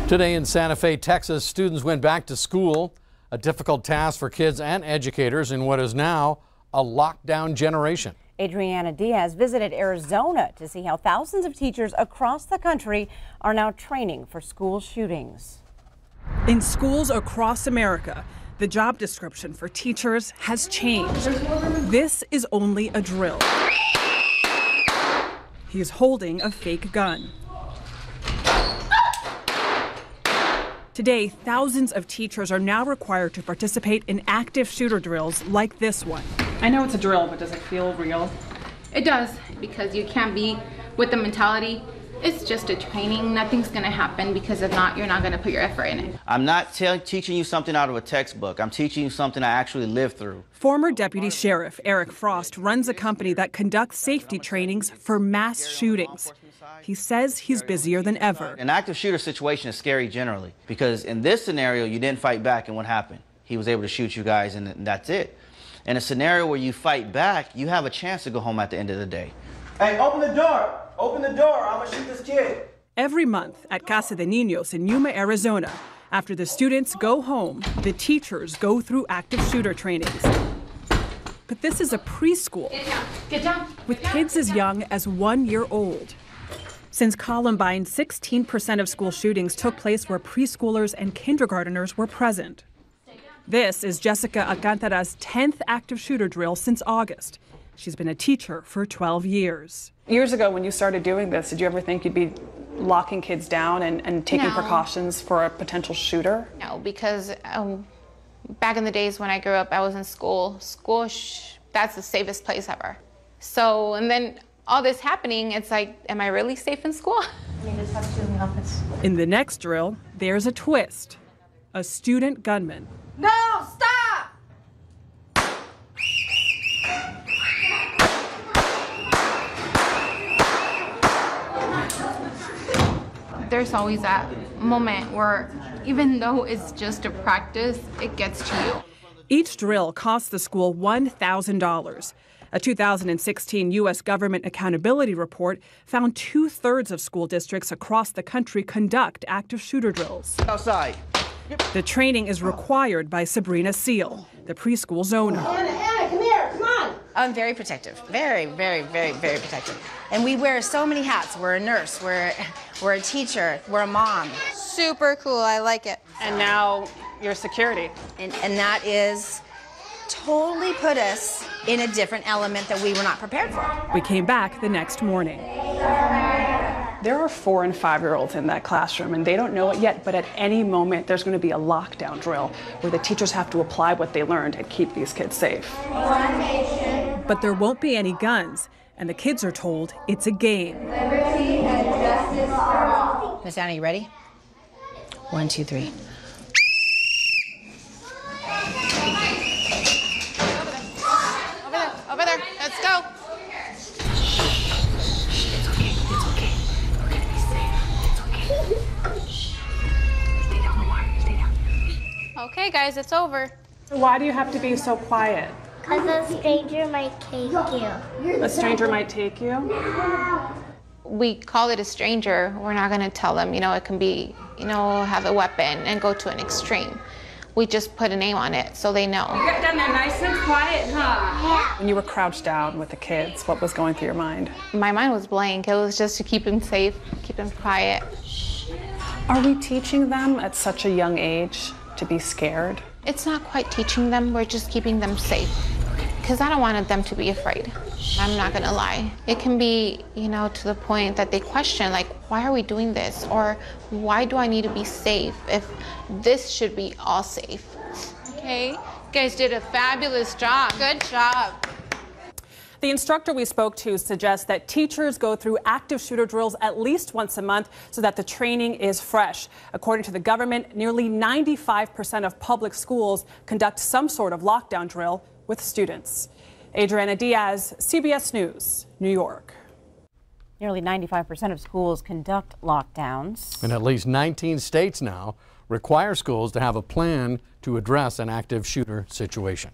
Today in Santa Fe, Texas, students went back to school, a difficult task for kids and educators in what is now a lockdown generation. Adriana Diaz visited Arizona to see how thousands of teachers across the country are now training for school shootings. In schools across America, the job description for teachers has changed. This is only a drill. He's holding a fake gun. Today, thousands of teachers are now required to participate in active shooter drills like this one. I know it's a drill, but does it feel real? It does, because you can't be with the mentality, it's just a training, nothing's gonna happen, because if not, you're not gonna put your effort in it. I'm not teaching you something out of a textbook. I'm teaching you something I actually lived through. Former Deputy Sheriff Eric Frost runs a company that conducts safety trainings for mass shootings. He says he's busier than ever. An active shooter situation is scary generally, because in this scenario, you didn't fight back, and what happened? He was able to shoot you guys, and that's it. In a scenario where you fight back, you have a chance to go home at the end of the day. Hey, open the door! Open the door! I'm gonna shoot this kid! Every month at Casa de Niños in Yuma, Arizona, after the students go home, the teachers go through active shooter trainings. But this is a preschool with kids as young as 1 year old. Since Columbine, 16% of school shootings took place where preschoolers and kindergarteners were present. This is Jessica Alcantara's 10th active shooter drill since August. She's been a teacher for 12 years. Years ago, when you started doing this, did you ever think you'd be locking kids down and taking precautions for a potential shooter? No, because back in the days when I grew up, I was in school. That's the safest place ever. So, and then all this happening, it's like, am I really safe in school? In the next drill, there's a twist. A student gunman. No, stop! There's always that moment where, even though it's just a practice, it gets to you. Each drill costs the school $1,000. A 2016 U.S. government accountability report found 2/3 of school districts across the country conduct active shooter drills. Outside. The training is required by Sabrina Seal, the preschool's owner. Anna, come here, come on. I'm very protective, very, very, very, very protective. And we wear so many hats. We're a nurse, we're a teacher, we're a mom. Super cool, I like it. And now you're security. And that is totally put us in a different element that we were not prepared for. We came back the next morning. There are 4- and 5-year-olds in that classroom, and they don't know it yet, but at any moment there's going to be a lockdown drill where the teachers have to apply what they learned and keep these kids safe. But there won't be any guns, and the kids are told it's a game. Miss Anna, you ready? 1, 2, 3. Over there, let's go. Okay, guys, it's over. Why do you have to be so quiet? Because a stranger might take you. A stranger might take you? We call it a stranger. We're not going to tell them, it can be, have a weapon and go to an extreme. We just put a name on it so they know. You got down there nice and quiet, huh? Yeah. When you were crouched down with the kids, what was going through your mind? My mind was blank. It was just to keep them safe, keep them quiet. Are we teaching them at such a young age to be scared? It's not quite teaching them, we're just keeping them safe. Because I don't want them to be afraid. I'm not gonna lie. It can be, to the point that they question, like, why are we doing this? Or why do I need to be safe if this should be all safe? Okay, you guys did a fabulous job. Good job. The instructor we spoke to suggests that teachers go through active shooter drills at least once a month so that the training is fresh. According to the government, nearly 95% of public schools conduct some sort of lockdown drill with students. Adriana Diaz, CBS News, New York. Nearly 95% of schools conduct lockdowns. And at least 19 states now require schools to have a plan to address an active shooter situation.